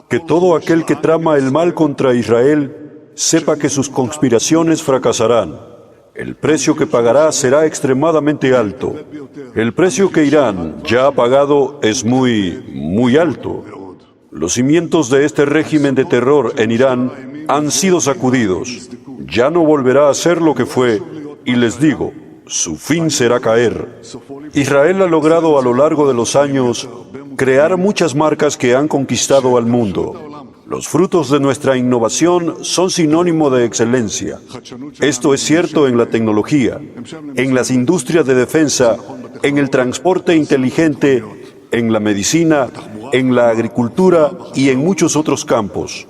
Que todo aquel que trama el mal contra Israel sepa que sus conspiraciones fracasarán. El precio que pagará será extremadamente alto. El precio que Irán ya ha pagado es muy alto. Los cimientos de este régimen de terror en Irán han sido sacudidos. Ya no volverá a ser lo que fue, y les digo, su fin será caer. Israel ha logrado a lo largo de los años crear muchas marcas que han conquistado al mundo. Los frutos de nuestra innovación son sinónimo de excelencia. Esto es cierto en la tecnología, en las industrias de defensa, en el transporte inteligente, en la medicina, en la agricultura y en muchos otros campos.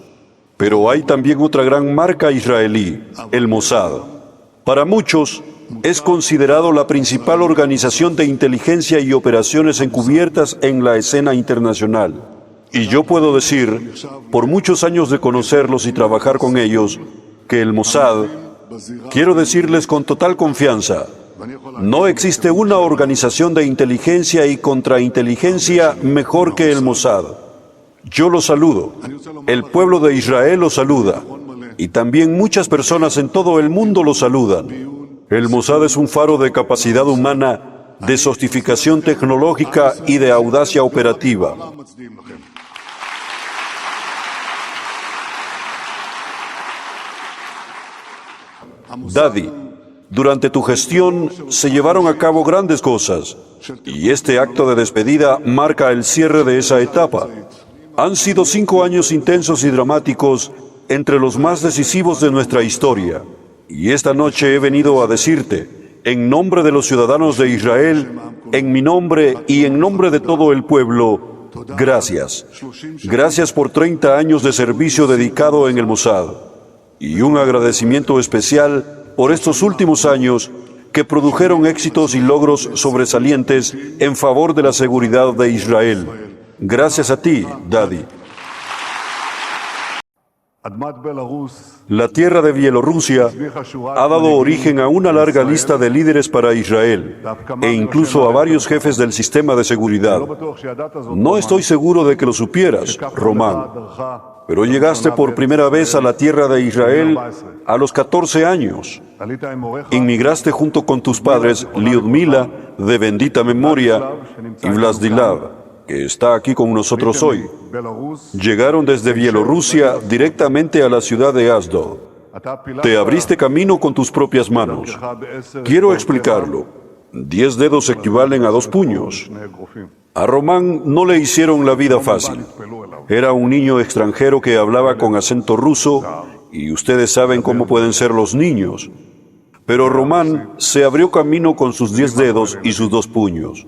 Pero hay también otra gran marca israelí, el Mossad. Para muchos, es considerado la principal organización de inteligencia y operaciones encubiertas en la escena internacional. Y yo puedo decir, por muchos años de conocerlos y trabajar con ellos, que el Mossad, quiero decirles con total confianza, no existe una organización de inteligencia y contrainteligencia mejor que el Mossad. Yo los saludo, el pueblo de Israel los saluda, y también muchas personas en todo el mundo los saludan. El Mossad es un faro de capacidad humana, de sofisticación tecnológica y de audacia operativa. Dadi, durante tu gestión se llevaron a cabo grandes cosas, y este acto de despedida marca el cierre de esa etapa. Han sido 5 años intensos y dramáticos, entre los más decisivos de nuestra historia. Y esta noche he venido a decirte, en nombre de los ciudadanos de Israel, en mi nombre y en nombre de todo el pueblo, gracias. Gracias por 30 años de servicio dedicado en el Mossad. Y un agradecimiento especial por estos últimos años que produjeron éxitos y logros sobresalientes en favor de la seguridad de Israel. Gracias a ti, Dadi. La tierra de Bielorrusia ha dado origen a una larga lista de líderes para Israel e incluso a varios jefes del sistema de seguridad. No estoy seguro de que lo supieras, Román, pero llegaste por primera vez a la tierra de Israel a los 14 años. Inmigraste junto con tus padres, Lyudmila, de bendita memoria, y Vladislav, que está aquí con nosotros hoy. Llegaron desde Bielorrusia directamente a la ciudad de Asdod. Te abriste camino con tus propias manos. Quiero explicarlo. 10 dedos equivalen a 2 puños. A Román no le hicieron la vida fácil. Era un niño extranjero que hablaba con acento ruso, y ustedes saben cómo pueden ser los niños. Pero Román se abrió camino con sus 10 dedos y sus 2 puños.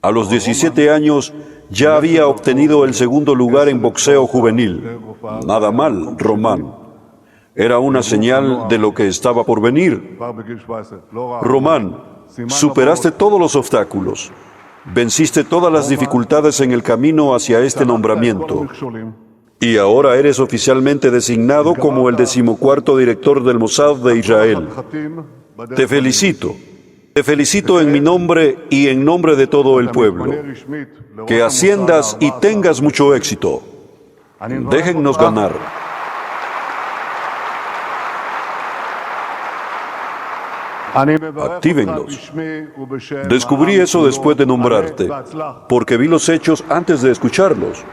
A los 17 años ya había obtenido el segundo lugar en boxeo juvenil. Nada mal, Román. Era una señal de lo que estaba por venir. Román, superaste todos los obstáculos. Venciste todas las dificultades en el camino hacia este nombramiento. Y ahora eres oficialmente designado como el 14º director del Mossad de Israel. Te felicito. Te felicito en mi nombre y en nombre de todo el pueblo. Que asciendas y tengas mucho éxito. Déjennos ganar. Actívenlos. Descubrí eso después de nombrarte, porque vi los hechos antes de escucharlos.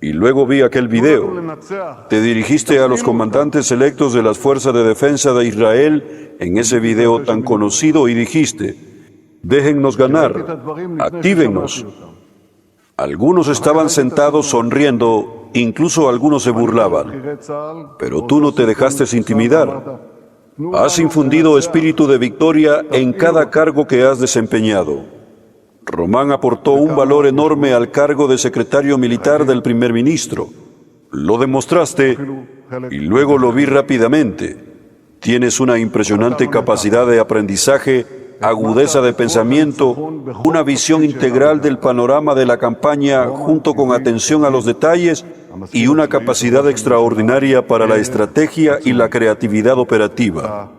Y luego vi aquel video. Te dirigiste a los comandantes electos de las Fuerzas de Defensa de Israel en ese video tan conocido y dijiste, déjennos ganar, actívennos. Algunos estaban sentados sonriendo, incluso algunos se burlaban. Pero tú no te dejaste intimidar. Has infundido espíritu de victoria en cada cargo que has desempeñado. Román aportó un valor enorme al cargo de secretario militar del primer ministro. Lo demostraste y luego lo vi rápidamente. Tienes una impresionante capacidad de aprendizaje, agudeza de pensamiento, una visión integral del panorama de la campaña junto con atención a los detalles y una capacidad extraordinaria para la estrategia y la creatividad operativa.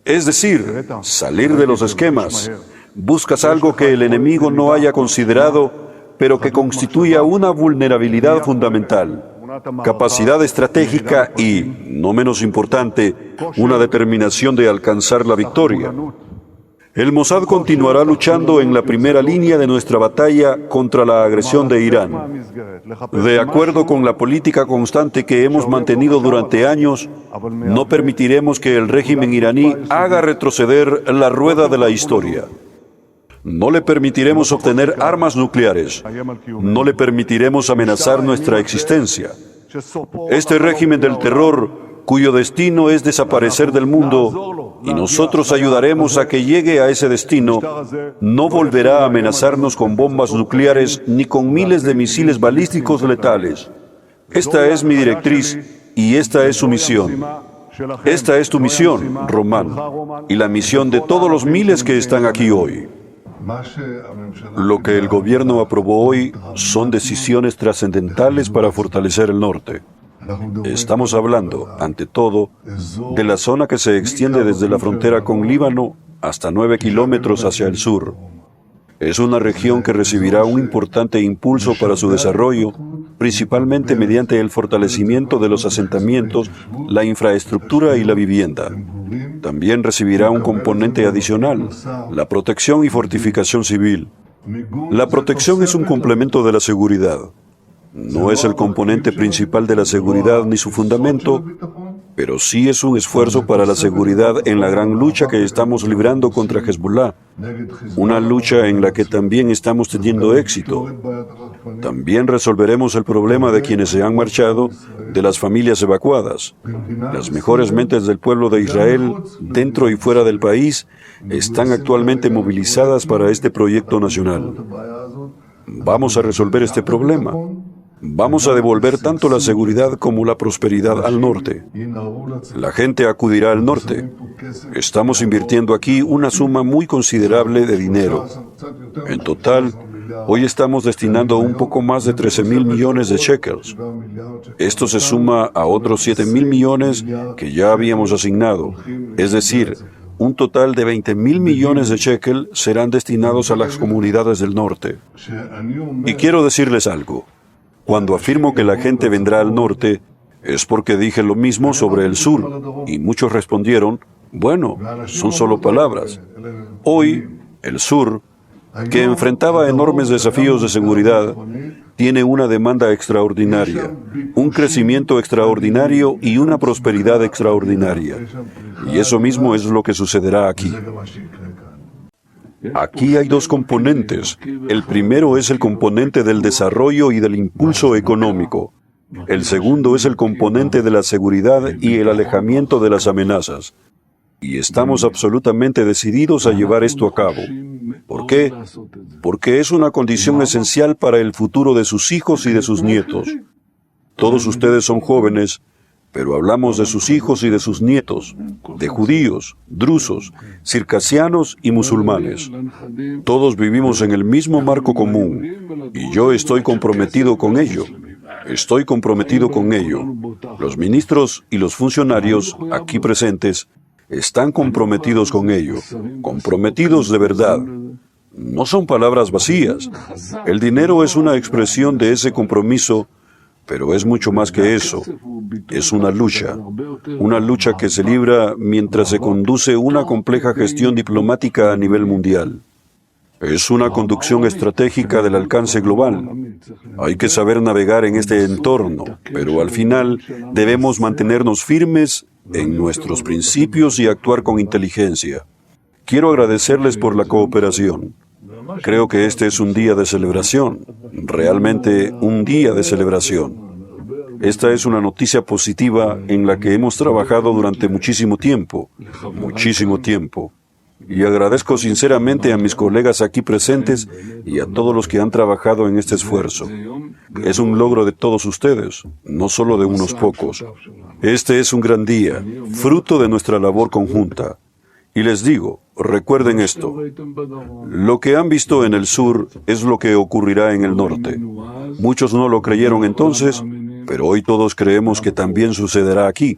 Es decir, salir de los esquemas. Buscas algo que el enemigo no haya considerado, pero que constituya una vulnerabilidad fundamental, capacidad estratégica y, no menos importante, una determinación de alcanzar la victoria. El Mossad continuará luchando en la primera línea de nuestra batalla contra la agresión de Irán. De acuerdo con la política constante que hemos mantenido durante años, no permitiremos que el régimen iraní haga retroceder la rueda de la historia. No le permitiremos obtener armas nucleares. No le permitiremos amenazar nuestra existencia. Este régimen del terror, cuyo destino es desaparecer del mundo, y nosotros ayudaremos a que llegue a ese destino, no volverá a amenazarnos con bombas nucleares ni con miles de misiles balísticos letales. Esta es mi directriz y esta es su misión. Esta es tu misión, Román, y la misión de todos los miles que están aquí hoy. Lo que el gobierno aprobó hoy son decisiones trascendentales para fortalecer el norte. Estamos hablando, ante todo, de la zona que se extiende desde la frontera con Líbano hasta 9 kilómetros hacia el sur. Es una región que recibirá un importante impulso para su desarrollo, principalmente mediante el fortalecimiento de los asentamientos, la infraestructura y la vivienda. También recibirá un componente adicional, la protección y fortificación civil. La protección es un complemento de la seguridad. No es el componente principal de la seguridad ni su fundamento, pero sí es un esfuerzo para la seguridad en la gran lucha que estamos librando contra Hezbollah, una lucha en la que también estamos teniendo éxito. También resolveremos el problema de quienes se han marchado, de las familias evacuadas. Las mejores mentes del pueblo de Israel, dentro y fuera del país, están actualmente movilizadas para este proyecto nacional. Vamos a resolver este problema. Vamos a devolver tanto la seguridad como la prosperidad al norte. La gente acudirá al norte. Estamos invirtiendo aquí una suma muy considerable de dinero. En total, hoy estamos destinando un poco más de 13.000 millones de shekels. Esto se suma a otros 7.000 millones que ya habíamos asignado. Es decir, un total de 20.000 millones de shekel serán destinados a las comunidades del norte. Y quiero decirles algo. Cuando afirmo que la gente vendrá al norte, es porque dije lo mismo sobre el sur, y muchos respondieron, bueno, son solo palabras. Hoy, el sur, que enfrentaba enormes desafíos de seguridad, tiene una demanda extraordinaria, un crecimiento extraordinario y una prosperidad extraordinaria. Y eso mismo es lo que sucederá aquí. Aquí hay dos componentes. El primero es el componente del desarrollo y del impulso económico. El segundo es el componente de la seguridad y el alejamiento de las amenazas. Y estamos absolutamente decididos a llevar esto a cabo. ¿Por qué? Porque es una condición esencial para el futuro de sus hijos y de sus nietos. Todos ustedes son jóvenes, pero hablamos de sus hijos y de sus nietos, de judíos, drusos, circasianos y musulmanes. Todos vivimos en el mismo marco común, y yo estoy comprometido con ello. Estoy comprometido con ello. Los ministros y los funcionarios aquí presentes están comprometidos con ello, comprometidos de verdad. No son palabras vacías. El dinero es una expresión de ese compromiso, pero es mucho más que eso. Es una lucha que se libra mientras se conduce una compleja gestión diplomática a nivel mundial. Es una conducción estratégica del alcance global. Hay que saber navegar en este entorno, pero al final debemos mantenernos firmes en nuestros principios y actuar con inteligencia. Quiero agradecerles por la cooperación. Creo que este es un día de celebración, realmente un día de celebración. Esta es una noticia positiva en la que hemos trabajado durante muchísimo tiempo. Y agradezco sinceramente a mis colegas aquí presentes y a todos los que han trabajado en este esfuerzo. Es un logro de todos ustedes, no solo de unos pocos. Este es un gran día, fruto de nuestra labor conjunta. Y les digo, recuerden esto, lo que han visto en el sur es lo que ocurrirá en el norte. Muchos no lo creyeron entonces, pero hoy todos creemos que también sucederá aquí.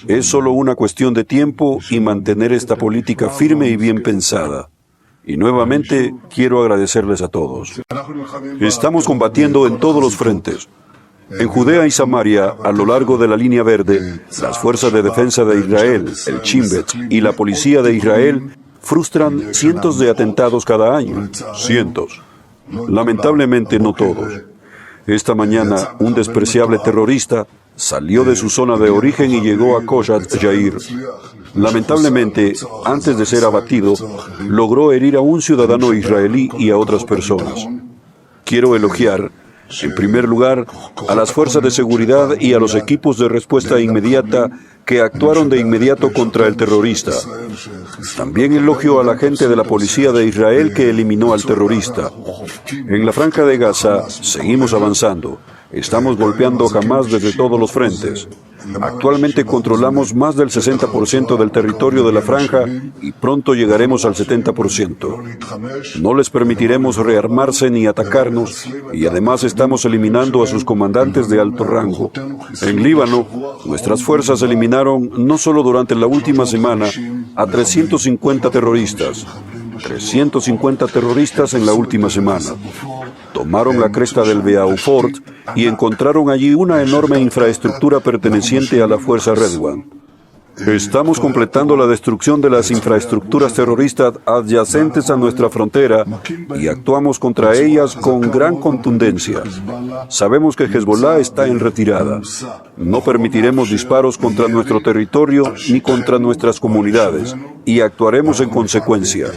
Es solo una cuestión de tiempo y mantener esta política firme y bien pensada. Y nuevamente quiero agradecerles a todos. Estamos combatiendo en todos los frentes. En Judea y Samaria, a lo largo de la línea verde, las fuerzas de defensa de Israel, el Shin Bet y la policía de Israel frustran cientos de atentados cada año. Cientos. Lamentablemente no todos. Esta mañana, un despreciable terrorista salió de su zona de origen y llegó a Koshat Yair. Lamentablemente, antes de ser abatido, logró herir a un ciudadano israelí y a otras personas. Quiero elogiar, en primer lugar, a las fuerzas de seguridad y a los equipos de respuesta inmediata que actuaron de inmediato contra el terrorista. También elogio a la gente de la policía de Israel que eliminó al terrorista. En la Franja de Gaza seguimos avanzando. Estamos golpeando a Hamás desde todos los frentes. Actualmente controlamos más del 60% del territorio de la franja y pronto llegaremos al 70%. No les permitiremos rearmarse ni atacarnos y además estamos eliminando a sus comandantes de alto rango. En Líbano, nuestras fuerzas eliminaron, no solo durante la última semana, a 350 terroristas. 350 terroristas en la última semana. Tomaron la cresta del Beaufort y encontraron allí una enorme infraestructura perteneciente a la Fuerza Red One. Estamos completando la destrucción de las infraestructuras terroristas adyacentes a nuestra frontera y actuamos contra ellas con gran contundencia. Sabemos que Hezbollah está en retirada. No permitiremos disparos contra nuestro territorio ni contra nuestras comunidades y actuaremos en consecuencia.